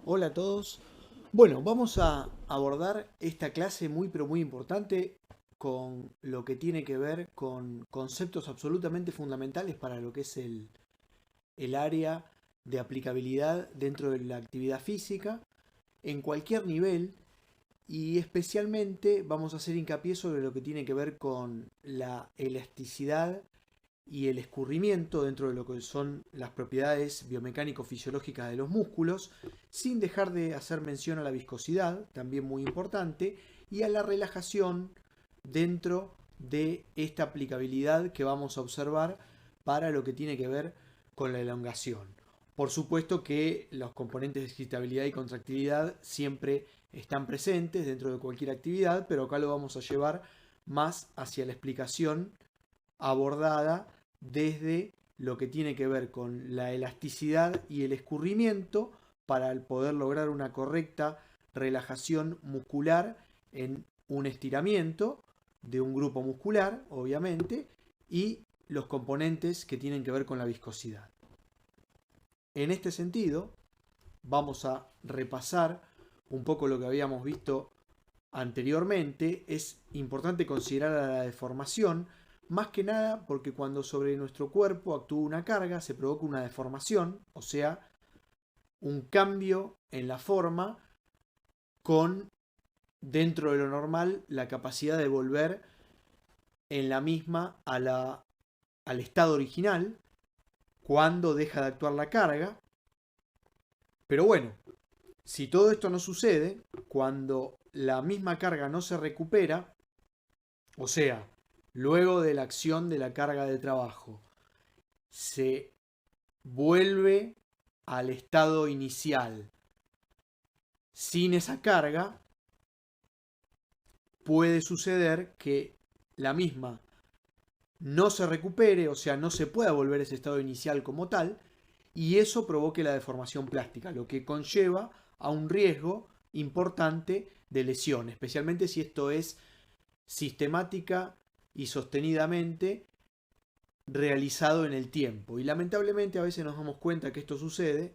Hola a todos. Bueno, vamos a abordar esta clase muy pero muy importante con lo que tiene que ver con conceptos absolutamente fundamentales para lo que es el área de aplicabilidad dentro de la actividad física en cualquier nivel y especialmente vamos a hacer hincapié sobre lo que tiene que ver con la elasticidad y el escurrimiento dentro de lo que son las propiedades biomecánico-fisiológicas de los músculos, sin dejar de hacer mención a la viscosidad, también muy importante, y a la relajación dentro de esta aplicabilidad que vamos a observar para lo que tiene que ver con la elongación. Por supuesto que los componentes de excitabilidad y contractilidad siempre están presentes dentro de cualquier actividad, pero acá lo vamos a llevar más hacia la explicación abordada desde lo que tiene que ver con la elasticidad y el escurrimiento para poder lograr una correcta relajación muscular en un estiramiento de un grupo muscular, obviamente, y los componentes que tienen que ver con la viscosidad. En este sentido, vamos a repasar un poco lo que habíamos visto anteriormente. Es importante considerar a la deformación, más que nada porque cuando sobre nuestro cuerpo actúa una carga se provoca una deformación, o sea, un cambio en la forma con, dentro de lo normal, la capacidad de volver en la misma al estado original cuando deja de actuar la carga. Pero bueno, si todo esto no sucede, cuando la misma carga no se recupera, o sea, luego de la acción de la carga de trabajo, se vuelve al estado inicial sin esa carga, puede suceder que la misma no se recupere, o sea, no se pueda volver a ese estado inicial como tal, y eso provoque la deformación plástica, lo que conlleva a un riesgo importante de lesión, especialmente si esto es sistemática y sostenidamente realizado en el tiempo. Y lamentablemente a veces nos damos cuenta que esto sucede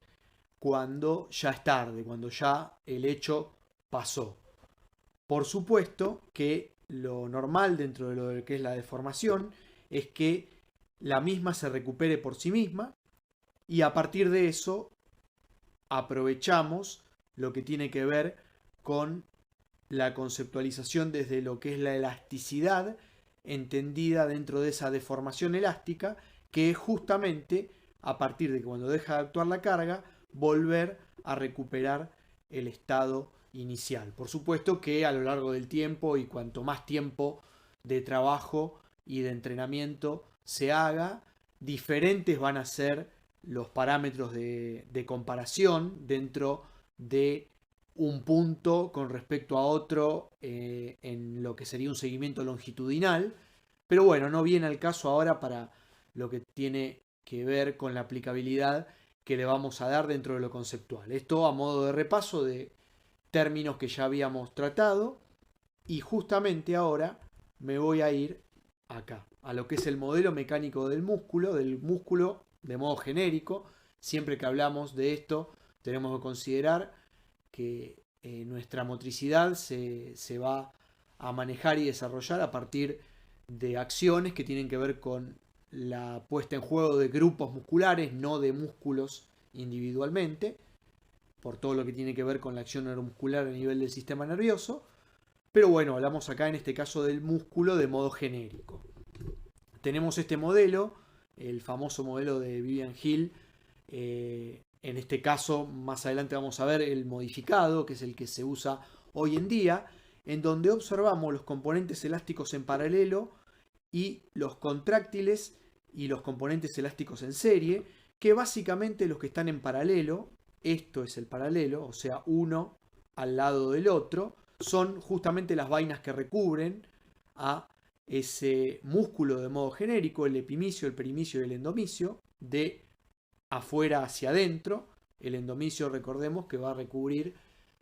cuando ya es tarde, cuando ya el hecho pasó. Por supuesto que lo normal dentro de lo que es la deformación es que la misma se recupere por sí misma y a partir de eso aprovechamos lo que tiene que ver con la conceptualización desde lo que es la elasticidad entendida dentro de esa deformación elástica, que es justamente a partir de que cuando deja de actuar la carga, volver a recuperar el estado inicial. Por supuesto que a lo largo del tiempo y cuanto más tiempo de trabajo y de entrenamiento se haga, diferentes van a ser los parámetros de comparación dentro de un punto con respecto a otro en lo que sería un seguimiento longitudinal. Pero bueno, no viene al caso ahora para lo que tiene que ver con la aplicabilidad que le vamos a dar dentro de lo conceptual. Esto a modo de repaso de términos que ya habíamos tratado y justamente ahora me voy a ir acá, a lo que es el modelo mecánico del músculo de modo genérico. Siempre que hablamos de esto tenemos que considerar que nuestra motricidad se va a manejar y desarrollar a partir de acciones que tienen que ver con la puesta en juego de grupos musculares, no de músculos individualmente, por todo lo que tiene que ver con la acción neuromuscular a nivel del sistema nervioso. Pero bueno, hablamos acá en este caso del músculo de modo genérico. Tenemos este modelo, el famoso modelo de Vivian Hill. En este caso, más adelante vamos a ver el modificado, que es el que se usa hoy en día, en donde observamos los componentes elásticos en paralelo y los contráctiles y los componentes elásticos en serie, que básicamente los que están en paralelo, esto es el paralelo, o sea, uno al lado del otro, son justamente las vainas que recubren a ese músculo de modo genérico, el epimicio, el perimicio y el endomicio, de afuera hacia adentro. El endomicio, recordemos que va a recubrir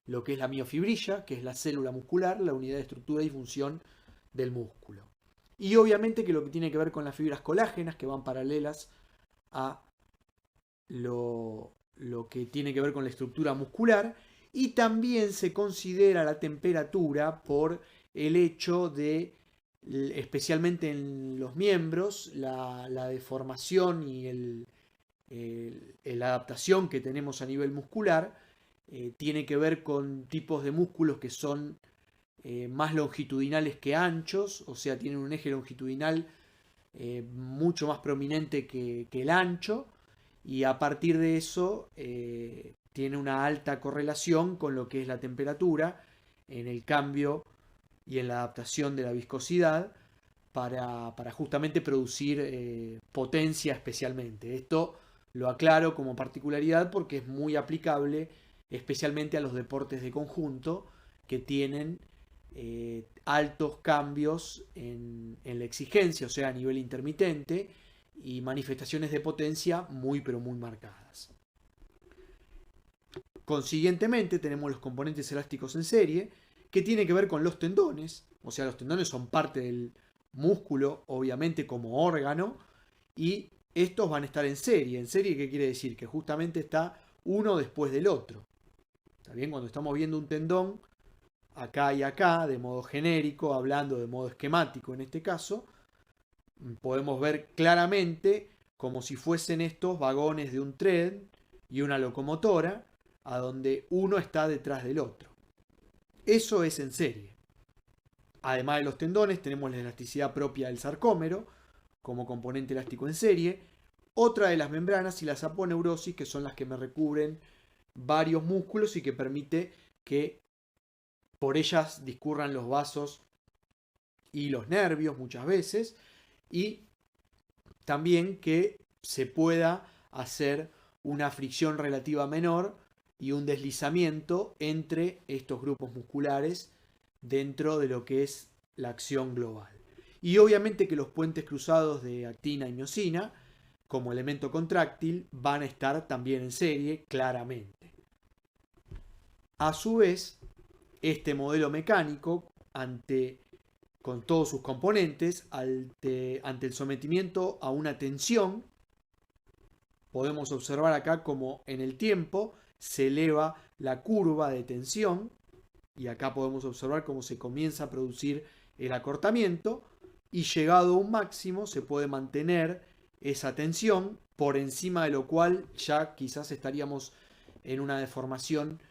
lo que es la miofibrilla, que es la célula muscular, la unidad de estructura y función del músculo. Y obviamente que lo que tiene que ver con las fibras colágenas, que van paralelas a lo lo que tiene que ver con la estructura muscular, y también se considera la temperatura por el hecho de, especialmente en los miembros, la deformación y la adaptación que tenemos a nivel muscular tiene que ver con tipos de músculos que son más longitudinales que anchos, o sea, tienen un eje longitudinal mucho más prominente que el ancho, y a partir de eso tiene una alta correlación con lo que es la temperatura en el cambio y en la adaptación de la viscosidad para justamente producir potencia especialmente. Esto lo aclaro como particularidad porque es muy aplicable especialmente a los deportes de conjunto que tienen altos cambios en la exigencia, o sea, a nivel intermitente, y manifestaciones de potencia muy pero muy marcadas. Consiguientemente tenemos los componentes elásticos en serie, que tiene que ver con los tendones, o sea, los tendones son parte del músculo, obviamente como órgano, y estos van a estar en serie. ¿En serie qué quiere decir? Que justamente está uno después del otro. ¿Está bien? Cuando estamos viendo un tendón, acá y acá, de modo genérico, hablando de modo esquemático en este caso, podemos ver claramente como si fuesen estos vagones de un tren y una locomotora, a donde uno está detrás del otro. Eso es en serie. Además de los tendones, tenemos la elasticidad propia del sarcómero, como componente elástico en serie, otra de las membranas y las aponeurosis, que son las que me recubren varios músculos y que permite que por ellas discurran los vasos y los nervios muchas veces, y también que se pueda hacer una fricción relativa menor y un deslizamiento entre estos grupos musculares dentro de lo que es la acción global. Y obviamente que los puentes cruzados de actina y miosina, como elemento contráctil, van a estar también en serie, claramente. A su vez, este modelo mecánico, con todos sus componentes, ante el sometimiento a una tensión, podemos observar acá como en el tiempo se eleva la curva de tensión, y acá podemos observar cómo se comienza a producir el acortamiento, y llegado a un máximo se puede mantener esa tensión, por encima de lo cual ya quizás estaríamos en una deformación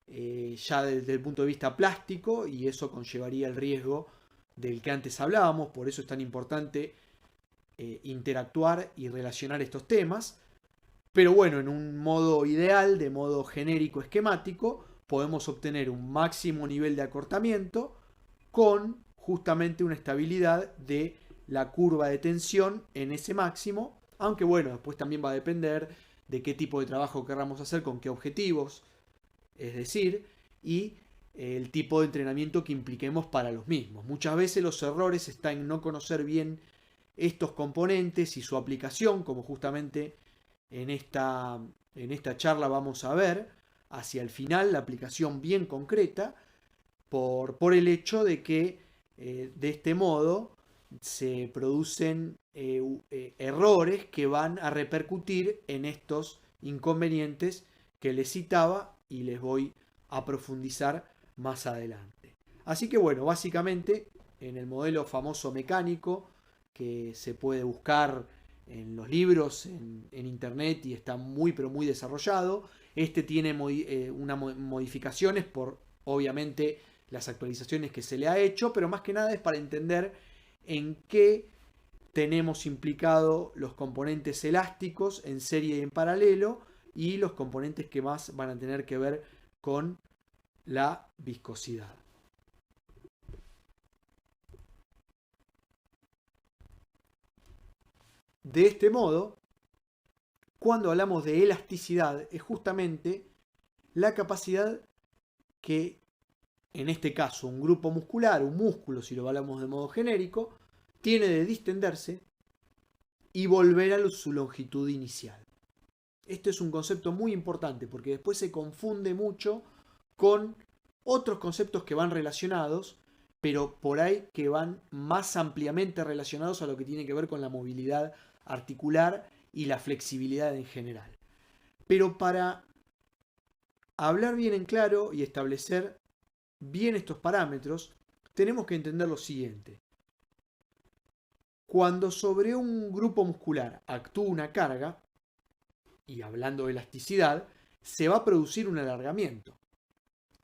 ya desde el punto de vista plástico, y eso conllevaría el riesgo del que antes hablábamos. Por eso es tan importante interactuar y relacionar estos temas. Pero bueno, en un modo ideal, de modo genérico esquemático, podemos obtener un máximo nivel de acortamiento con justamente una estabilidad de la curva de tensión en ese máximo, aunque bueno, después también va a depender de qué tipo de trabajo querramos hacer, con qué objetivos, es decir, y el tipo de entrenamiento que impliquemos para los mismos. Muchas veces los errores están en no conocer bien estos componentes y su aplicación, como justamente en esta charla vamos a ver hacia el final, la aplicación bien concreta, por el hecho de que de este modo se producen errores que van a repercutir en estos inconvenientes que les citaba y les voy a profundizar más adelante. Así que bueno, básicamente en el modelo famoso mecánico que se puede buscar en los libros, en internet, y está muy pero muy desarrollado, este tiene unas modificaciones por obviamente las actualizaciones que se le ha hecho, pero más que nada es para entender en qué tenemos implicado los componentes elásticos en serie y en paralelo, y los componentes que más van a tener que ver con la viscosidad. De este modo, cuando hablamos de elasticidad, es justamente la capacidad que, en este caso, un grupo muscular, un músculo, si lo hablamos de modo genérico, tiene de distenderse y volver a su longitud inicial. Esto es un concepto muy importante porque después se confunde mucho con otros conceptos que van relacionados, pero por ahí que van más ampliamente relacionados a lo que tiene que ver con la movilidad articular y la flexibilidad en general. Pero para hablar bien en claro y establecer bien estos parámetros, tenemos que entender lo siguiente. Cuando sobre un grupo muscular actúa una carga, y hablando de elasticidad, se va a producir un alargamiento.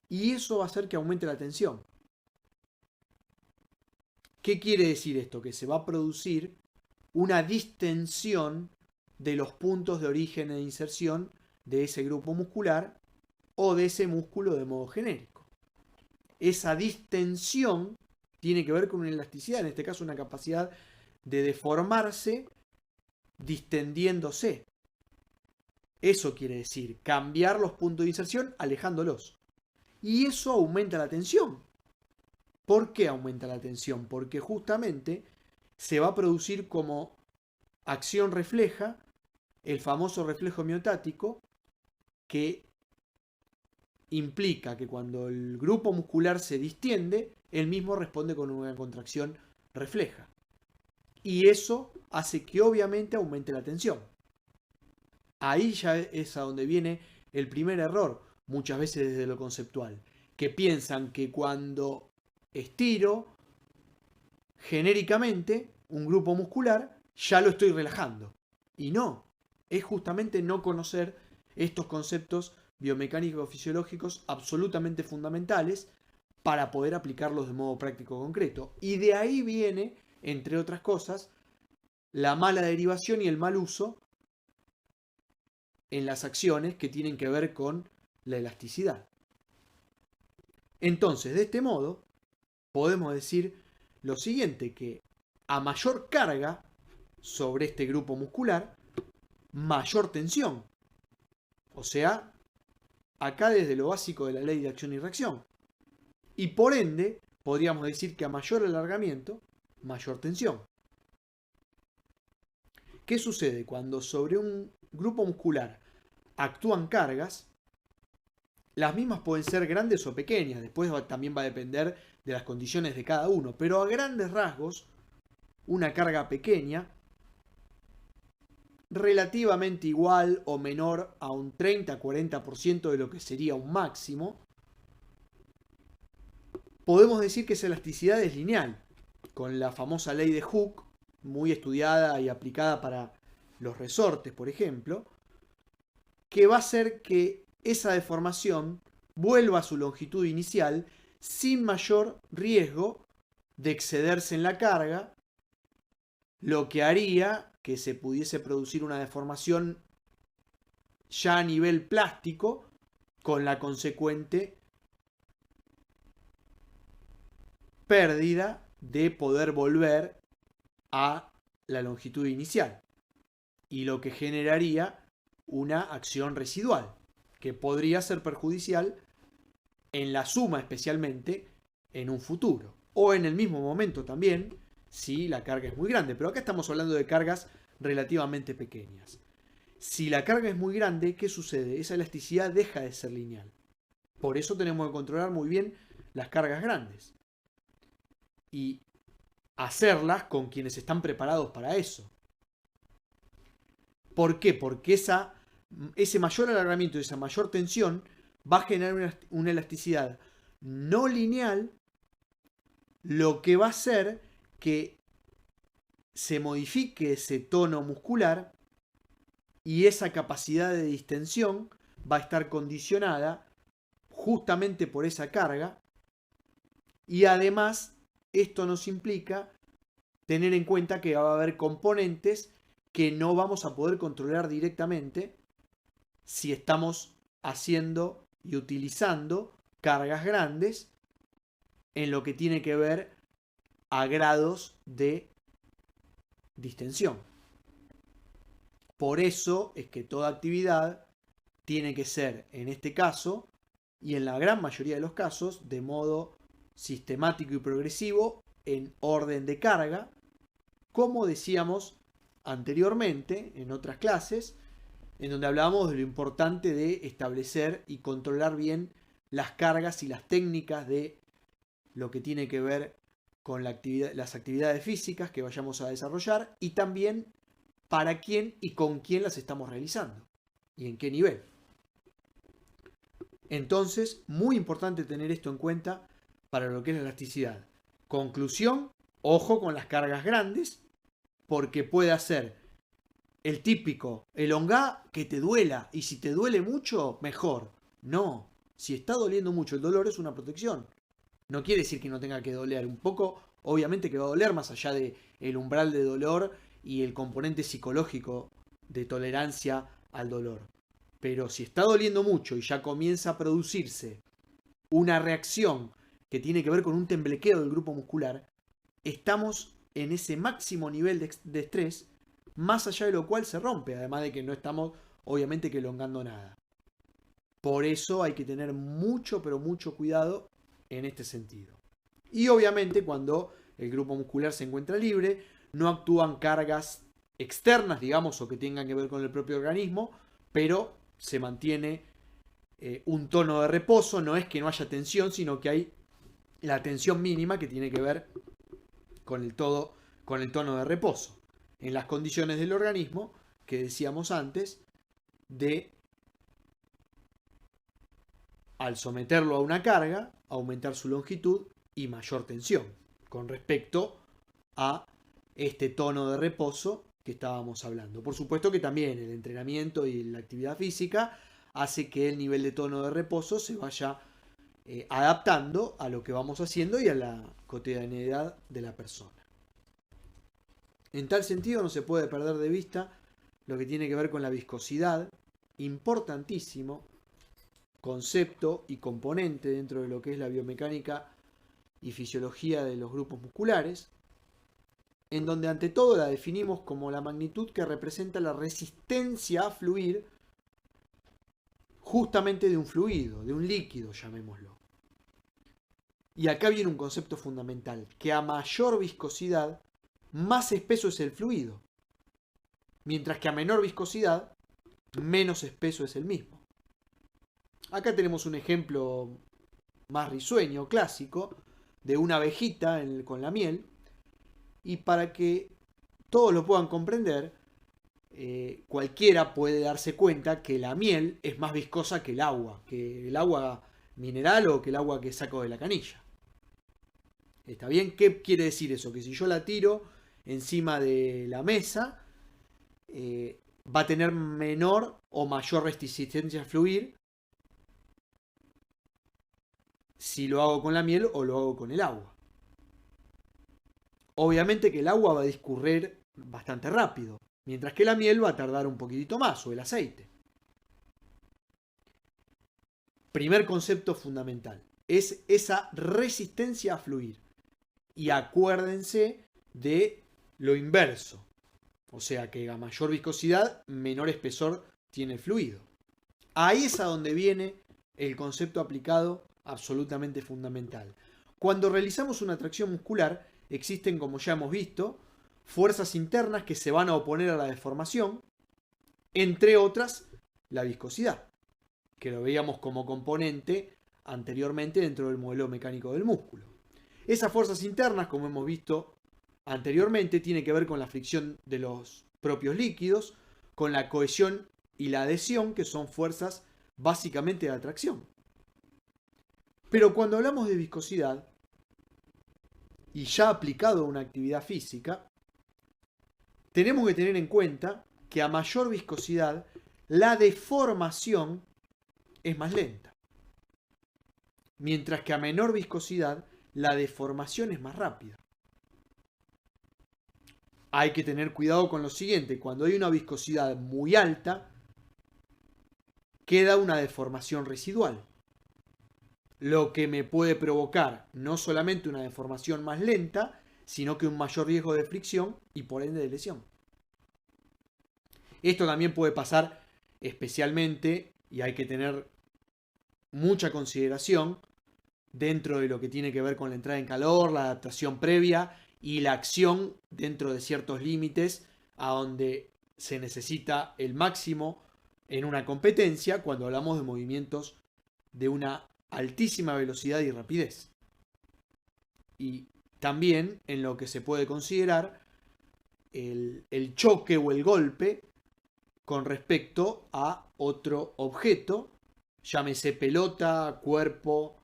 Y eso va a hacer que aumente la tensión. ¿Qué quiere decir esto? Que se va a producir una distensión de los puntos de origen e inserción de ese grupo muscular o de ese músculo de modo genérico. Esa distensión tiene que ver con una elasticidad, en este caso una capacidad de deformarse distendiéndose. Eso quiere decir cambiar los puntos de inserción alejándolos. Y eso aumenta la tensión. ¿Por qué aumenta la tensión? Porque justamente se va a producir como acción refleja el famoso reflejo miotático, que implica que cuando el grupo muscular se distiende, el mismo responde con una contracción refleja. Y eso hace que obviamente aumente la tensión. Ahí ya es a donde viene el primer error, muchas veces desde lo conceptual, que piensan que cuando estiro genéricamente un grupo muscular, ya lo estoy relajando. Y no, es justamente no conocer estos conceptos biomecánicos fisiológicos absolutamente fundamentales para poder aplicarlos de modo práctico concreto. Y de ahí viene, entre otras cosas, la mala derivación y el mal uso en las acciones que tienen que ver con la elasticidad. Entonces, de este modo, podemos decir lo siguiente, que a mayor carga sobre este grupo muscular, mayor tensión. O sea, acá desde lo básico de la ley de acción y reacción. Y por ende, podríamos decir que a mayor alargamiento, mayor tensión. ¿Qué sucede cuando sobre un grupo muscular actúan cargas? Las mismas pueden ser grandes o pequeñas, después también va a depender de las condiciones de cada uno, pero a grandes rasgos, una carga pequeña, relativamente igual o menor a un 30-40% de lo que sería un máximo, podemos decir que esa elasticidad es lineal, con la famosa ley de Hooke, muy estudiada y aplicada para los resortes, por ejemplo, que va a hacer que esa deformación vuelva a su longitud inicial sin mayor riesgo de excederse en la carga, lo que haría que se pudiese producir una deformación ya a nivel plástico, con la consecuente pérdida de poder volver a la longitud inicial, y lo que generaría una acción residual que podría ser perjudicial en la suma, especialmente en un futuro, o en el mismo momento también si la carga es muy grande, pero acá estamos hablando de cargas relativamente pequeñas. Si la carga es muy grande, ¿qué sucede? Esa elasticidad deja de ser lineal. Por eso tenemos que controlar muy bien las cargas grandes y hacerlas con quienes están preparados para eso. ¿Por qué? Porque ese mayor alargamiento y esa mayor tensión va a generar una elasticidad no lineal, lo que va a hacer que se modifique ese tono muscular y esa capacidad de distensión va a estar condicionada justamente por esa carga, y además esto nos implica tener en cuenta que va a haber componentes que no vamos a poder controlar directamente si estamos haciendo y utilizando cargas grandes en lo que tiene que ver a grados de distensión. Por eso es que toda actividad tiene que ser, en este caso, y en la gran mayoría de los casos, de modo sistemático y progresivo, en orden de carga, como decíamos anteriormente en otras clases, en donde hablábamos de lo importante de establecer y controlar bien las cargas y las técnicas de lo que tiene que ver con las actividades físicas que vayamos a desarrollar, y también para quién y con quién las estamos realizando. y en qué nivel. Entonces, muy importante tener esto en cuenta para lo que es la elasticidad. Conclusión, ojo con las cargas grandes, porque puede hacer el típico elongá que te duela, y si te duele mucho, mejor. No, si está doliendo mucho, el dolor es una protección. No quiere decir que no tenga que doler. Un poco, obviamente que va a doler más allá del umbral de dolor y el componente psicológico de tolerancia al dolor. Pero si está doliendo mucho y ya comienza a producirse una reacción que tiene que ver con un temblequeo del grupo muscular, estamos en ese máximo nivel de estrés, más allá de lo cual se rompe, además de que no estamos obviamente que elongando nada. Por eso hay que tener mucho, pero mucho cuidado en este sentido. Y obviamente cuando el grupo muscular se encuentra libre, no actúan cargas externas, digamos, o que tengan que ver con el propio organismo, pero se mantiene un tono de reposo. No es que no haya tensión, sino que hay la tensión mínima que tiene que ver con el tono de reposo, en las condiciones del organismo que decíamos antes, de al someterlo a una carga, aumentar su longitud y mayor tensión con respecto a este tono de reposo que estábamos hablando. Por supuesto que también el entrenamiento y la actividad física hace que el nivel de tono de reposo se vaya adaptando a lo que vamos haciendo y a la cotidianidad de la persona. En tal sentido no se puede perder de vista lo que tiene que ver con la viscosidad, importantísimo concepto y componente dentro de lo que es la biomecánica y fisiología de los grupos musculares, en donde ante todo la definimos como la magnitud que representa la resistencia a fluir justamente de un fluido, de un líquido, llamémoslo. Y acá viene un concepto fundamental, que a mayor viscosidad, más espeso es el fluido, mientras que a menor viscosidad, menos espeso es el mismo. Acá tenemos un ejemplo más risueño, clásico, de una abejita con la miel, y para que todos lo puedan comprender, cualquiera puede darse cuenta que la miel es más viscosa que el agua mineral o que el agua que saco de la canilla. ¿Está bien? ¿Qué quiere decir eso? Que si yo la tiro encima de la mesa, va a tener menor o mayor resistencia a fluir si lo hago con la miel o lo hago con el agua. Obviamente que el agua va a discurrir bastante rápido, mientras que la miel va a tardar un poquitito más, o el aceite. Primer concepto fundamental, es esa resistencia a fluir. Y acuérdense de lo inverso, o sea que a mayor viscosidad, menor espesor tiene el fluido. Ahí es a donde viene el concepto aplicado absolutamente fundamental. Cuando realizamos una tracción muscular, existen, como ya hemos visto, fuerzas internas que se van a oponer a la deformación, entre otras, la viscosidad, que lo veíamos como componente anteriormente dentro del modelo mecánico del músculo. Esas fuerzas internas, como hemos visto anteriormente, tienen que ver con la fricción de los propios líquidos, con la cohesión y la adhesión, que son fuerzas básicamente de atracción. Pero cuando hablamos de viscosidad, y ya aplicado a una actividad física, tenemos que tener en cuenta que a mayor viscosidad, la deformación es más lenta. Mientras que a menor viscosidad, la deformación es más rápida. Hay que tener cuidado con lo siguiente: cuando hay una viscosidad muy alta, queda una deformación residual, lo que me puede provocar no solamente una deformación más lenta, sino que un mayor riesgo de fricción y por ende de lesión. Esto también puede pasar especialmente, y hay que tener mucha consideración dentro de lo que tiene que ver con la entrada en calor, la adaptación previa y la acción dentro de ciertos límites a donde se necesita el máximo en una competencia cuando hablamos de movimientos de una altísima velocidad y rapidez. Y también en lo que se puede considerar el choque o el golpe con respecto a otro objeto, llámese pelota, cuerpo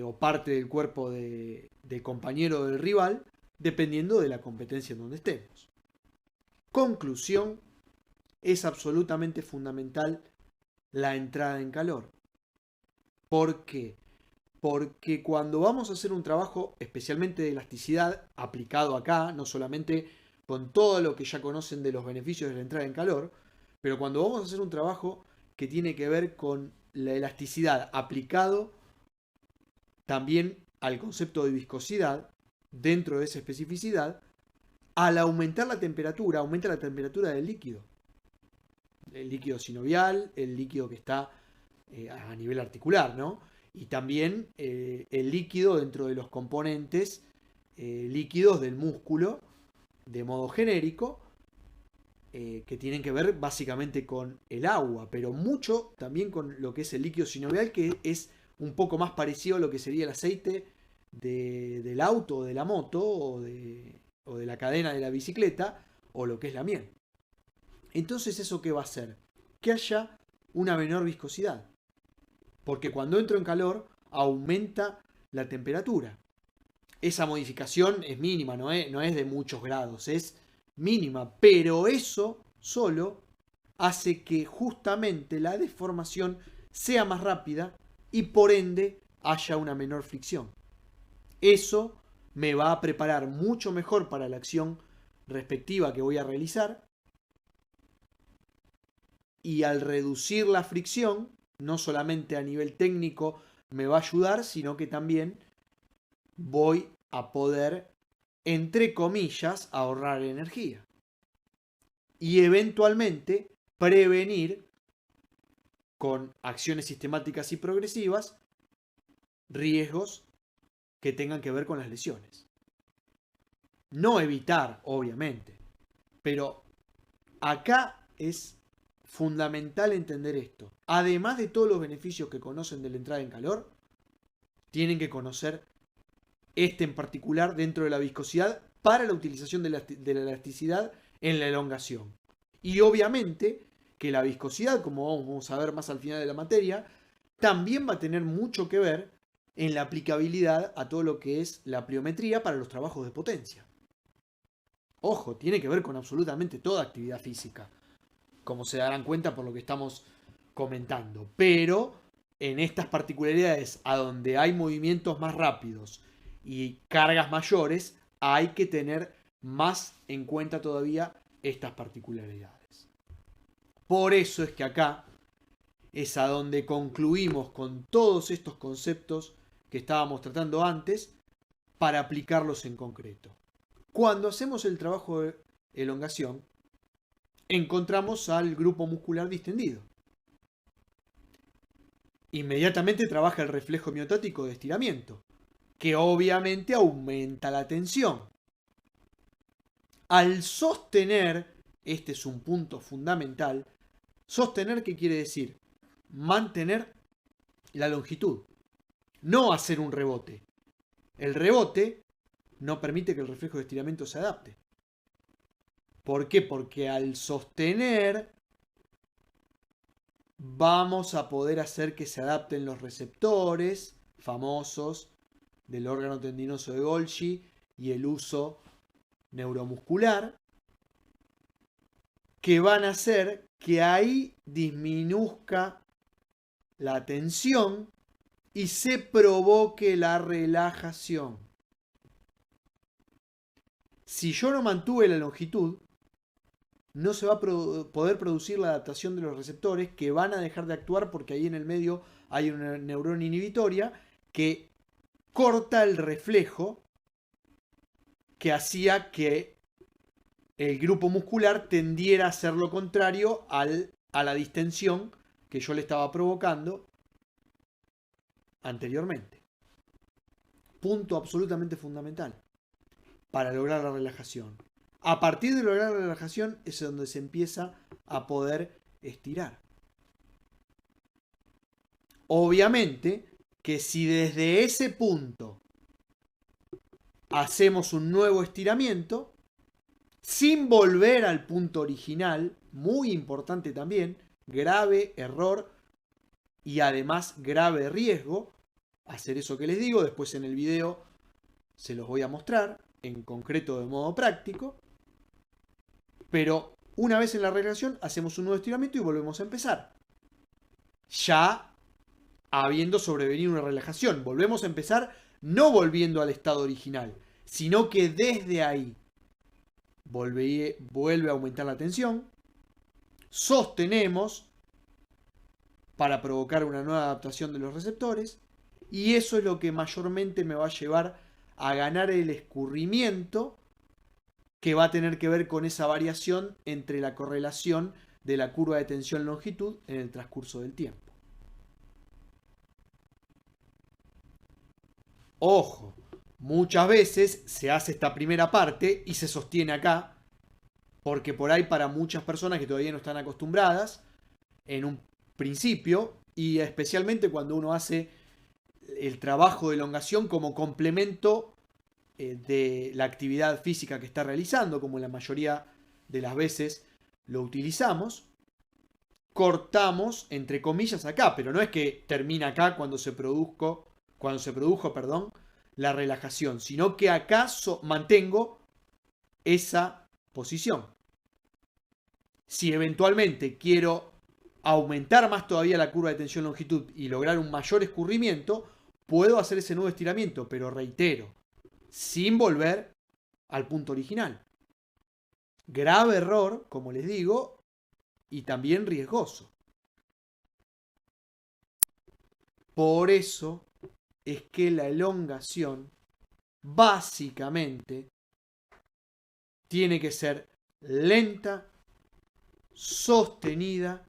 o parte del cuerpo del compañero o del rival, dependiendo de la competencia en donde estemos. Conclusión, es absolutamente fundamental la entrada en calor. ¿Por qué? Porque cuando vamos a hacer un trabajo, especialmente de elasticidad, aplicado acá, no solamente con todo lo que ya conocen de los beneficios de la entrada en calor, pero cuando vamos a hacer un trabajo que tiene que ver con la elasticidad aplicado también al concepto de viscosidad, dentro de esa especificidad, al aumentar la temperatura, aumenta la temperatura del líquido. El líquido sinovial, el líquido que está a nivel articular, ¿no? Y también el líquido dentro de los componentes líquidos del músculo, de modo genérico, que tienen que ver básicamente con el agua, pero mucho también con lo que es el líquido sinovial, que es un poco más parecido a lo que sería el aceite del auto o de la moto o de la cadena de la bicicleta o lo que es la miel. Entonces, ¿eso qué va a hacer? Que haya una menor viscosidad. Porque cuando entro en calor, aumenta la temperatura. Esa modificación es mínima, no es de muchos grados, es mínima. Pero eso solo hace que justamente la deformación sea más rápida y por ende haya una menor fricción. Eso me va a preparar mucho mejor para la acción respectiva que voy a realizar. Y al reducir la fricción, no solamente a nivel técnico me va a ayudar, sino que también voy a poder, entre comillas, ahorrar energía. Y eventualmente prevenir con acciones sistemáticas y progresivas riesgos que tengan que ver con las lesiones. No evitar, obviamente, pero acá es fundamental entender esto. Además de todos los beneficios que conocen de la entrada en calor, tienen que conocer este en particular dentro de la viscosidad para la utilización de la elasticidad en la elongación. Y obviamente que la viscosidad, como vamos a ver más al final de la materia, también va a tener mucho que ver en la aplicabilidad a todo lo que es la pliometría para los trabajos de potencia. Ojo, tiene que ver con absolutamente toda actividad física, como se darán cuenta por lo que estamos comentando. Pero en estas particularidades, a donde hay movimientos más rápidos y cargas mayores, hay que tener más en cuenta todavía estas particularidades. Por eso es que acá es a donde concluimos con todos estos conceptos que estábamos tratando antes para aplicarlos en concreto. Cuando hacemos el trabajo de elongación, encontramos al grupo muscular distendido. Inmediatamente trabaja el reflejo miotático de estiramiento, que obviamente aumenta la tensión. Al sostener, este es un punto fundamental, sostener, ¿qué quiere decir? Mantener la longitud, no hacer un rebote. El rebote no permite que el reflejo de estiramiento se adapte. ¿Por qué? Porque al sostener vamos a poder hacer que se adapten los receptores famosos del órgano tendinoso de Golgi y el uso neuromuscular, que van a hacer que ahí disminuzca la tensión y se provoque la relajación. Si yo no mantuve la longitud, no se va a poder producir la adaptación de los receptores, que van a dejar de actuar porque ahí en el medio hay una neurona inhibitoria que corta el reflejo que hacía que el grupo muscular tendiera a hacer lo contrario a la distensión que yo le estaba provocando anteriormente. Punto absolutamente fundamental para lograr la relajación. A partir de lograr la relajación es donde se empieza a poder estirar. Obviamente que si desde ese punto hacemos un nuevo estiramiento, sin volver al punto original, muy importante también, grave error y además grave riesgo, hacer eso que les digo. Después en el video se los voy a mostrar, en concreto de modo práctico. Pero una vez en la relajación hacemos un nuevo estiramiento y volvemos a empezar. Ya habiendo sobrevenido una relajación. Volvemos a empezar no volviendo al estado original, sino que desde ahí vuelve a aumentar la tensión. Sostenemos para provocar una nueva adaptación de los receptores. Y eso es lo que mayormente me va a llevar a ganar el escurrimiento, que va a tener que ver con esa variación entre la correlación de la curva de tensión-longitud en el transcurso del tiempo. Ojo, muchas veces se hace esta primera parte y se sostiene acá, porque por ahí para muchas personas que todavía no están acostumbradas, en un principio, y especialmente cuando uno hace el trabajo de elongación como complemento de la actividad física que está realizando, como la mayoría de las veces lo utilizamos, cortamos entre comillas acá, pero no es que termina acá cuando se produjo, la relajación, sino que acá mantengo esa posición. Si eventualmente quiero aumentar más todavía la curva de tensión-longitud y lograr un mayor escurrimiento, puedo hacer ese nuevo estiramiento, pero reitero, sin volver al punto original. Grave error, como les digo, y también riesgoso. Por eso es que la elongación básicamente tiene que ser lenta, sostenida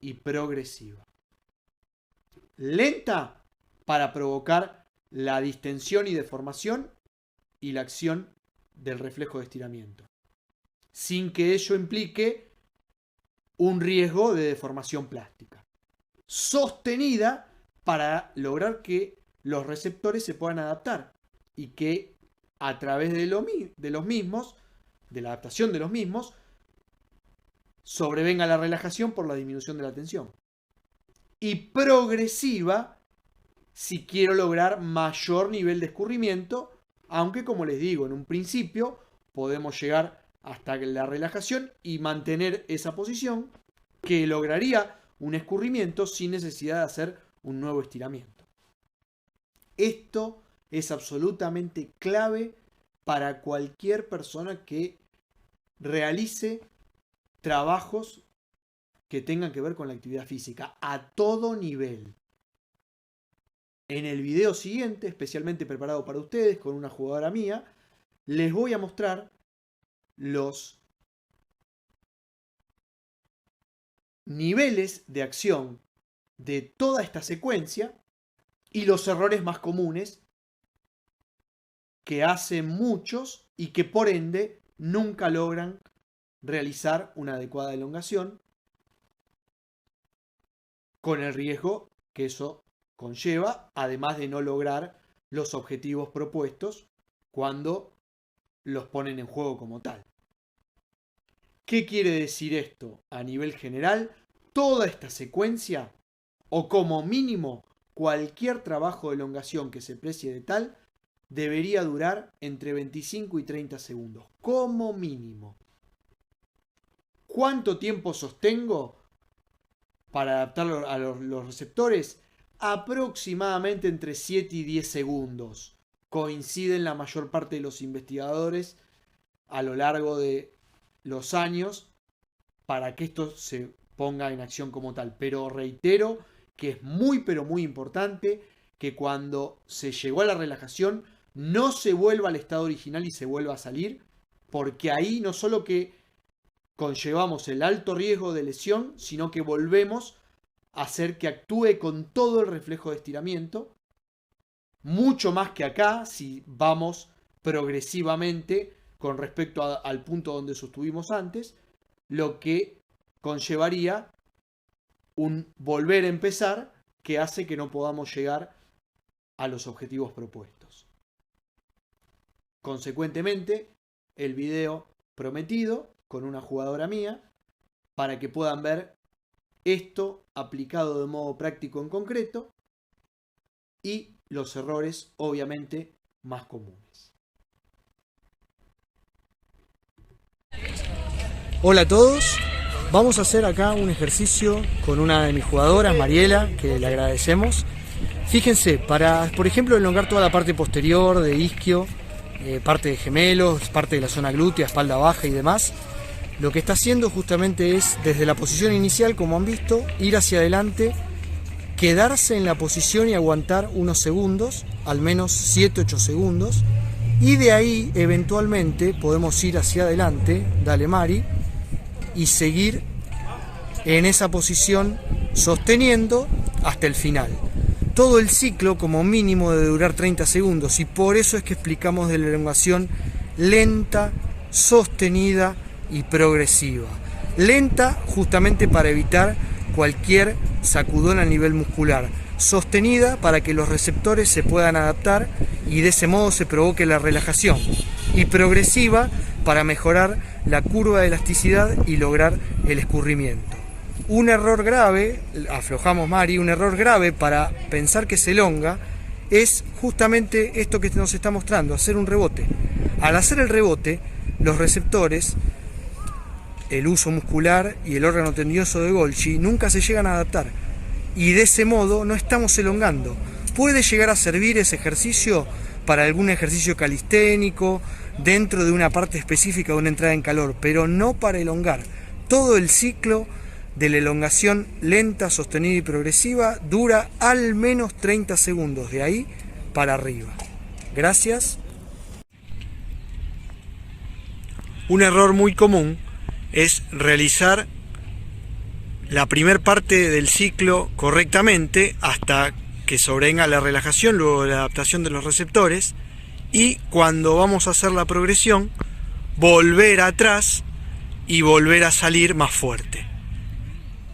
y progresiva. Lenta para provocar la distensión y deformación y la acción del reflejo de estiramiento, sin que ello implique un riesgo de deformación plástica. Sostenida para lograr que los receptores se puedan adaptar y que a través de los mismos, de la adaptación de los mismos, sobrevenga la relajación por la disminución de la tensión. Y progresiva si quiero lograr mayor nivel de escurrimiento, aunque como les digo, en un principio podemos llegar hasta la relajación y mantener esa posición que lograría un escurrimiento sin necesidad de hacer un nuevo estiramiento. Esto es absolutamente clave para cualquier persona que realice trabajos que tengan que ver con la actividad física a todo nivel. En el video siguiente, especialmente preparado para ustedes con una jugadora mía, les voy a mostrar los niveles de acción de toda esta secuencia y los errores más comunes que hacen muchos y que por ende nunca logran realizar una adecuada elongación, con el riesgo que eso conlleva, además de no lograr los objetivos propuestos cuando los ponen en juego como tal. ¿Qué quiere decir esto? A nivel general, toda esta secuencia, o como mínimo cualquier trabajo de elongación que se precie de tal, debería durar entre 25 y 30 segundos, como mínimo. ¿Cuánto tiempo sostengo para adaptarlo a los receptores? Aproximadamente entre 7 y 10 segundos. Coinciden la mayor parte de los investigadores a lo largo de los años para que esto se ponga en acción como tal. Pero reitero que es muy pero muy importante que cuando se llegó a la relajación no se vuelva al estado original y se vuelva a salir, porque ahí no solo que conllevamos el alto riesgo de lesión, sino que volvemos a hacer que actúe con todo el reflejo de estiramiento, mucho más que acá si vamos progresivamente con respecto al punto donde sostuvimos antes, lo que conllevaría un volver a empezar que hace que no podamos llegar a los objetivos propuestos. Consecuentemente, el video prometido con una jugadora mía para que puedan ver esto aplicado de modo práctico en concreto y los errores obviamente más comunes. Hola a todos, vamos a hacer acá un ejercicio con una de mis jugadoras, Mariela, que le agradecemos. Fíjense, para por ejemplo elongar toda la parte posterior de isquio, parte de gemelos, parte de la zona glútea, espalda baja y demás, lo que está haciendo justamente es, desde la posición inicial, como han visto, ir hacia adelante, quedarse en la posición y aguantar unos segundos, al menos 7-8 segundos, y de ahí eventualmente podemos ir hacia adelante, dale Mari, y seguir en esa posición sosteniendo hasta el final. Todo el ciclo como mínimo debe durar 30 segundos y por eso es que explicamos de la elongación lenta, sostenida y progresiva. Lenta justamente para evitar cualquier sacudón a nivel muscular. Sostenida para que los receptores se puedan adaptar y de ese modo se provoque la relajación. Y progresiva para mejorar la curva de elasticidad y lograr el escurrimiento. Un error grave, aflojamos Mari, un error grave para pensar que se elonga es justamente esto que nos está mostrando, hacer un rebote. Al hacer el rebote, los receptores, el uso muscular y el órgano tendinoso de Golgi nunca se llegan a adaptar y de ese modo no estamos elongando. Puede llegar a servir ese ejercicio para algún ejercicio calisténico dentro de una parte específica de una entrada en calor, pero no para elongar. Todo el ciclo de la elongación lenta, sostenida y progresiva dura al menos 30 segundos, de ahí para arriba. Gracias. Un error muy común es realizar la primer parte del ciclo correctamente hasta que sobrevenga la relajación, luego la adaptación de los receptores, y cuando vamos a hacer la progresión, volver atrás y volver a salir más fuerte.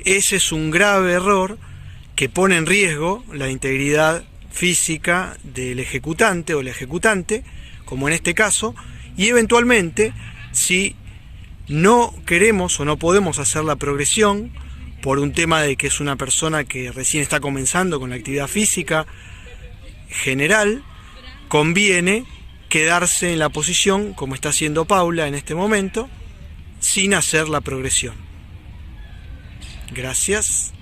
Ese es un grave error que pone en riesgo la integridad física del ejecutante o la ejecutante, como en este caso, y eventualmente, si no queremos o no podemos hacer la progresión por un tema de que es una persona que recién está comenzando con la actividad física general, conviene quedarse en la posición como está haciendo Paula en este momento, sin hacer la progresión. Gracias.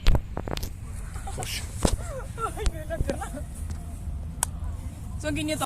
Son 500.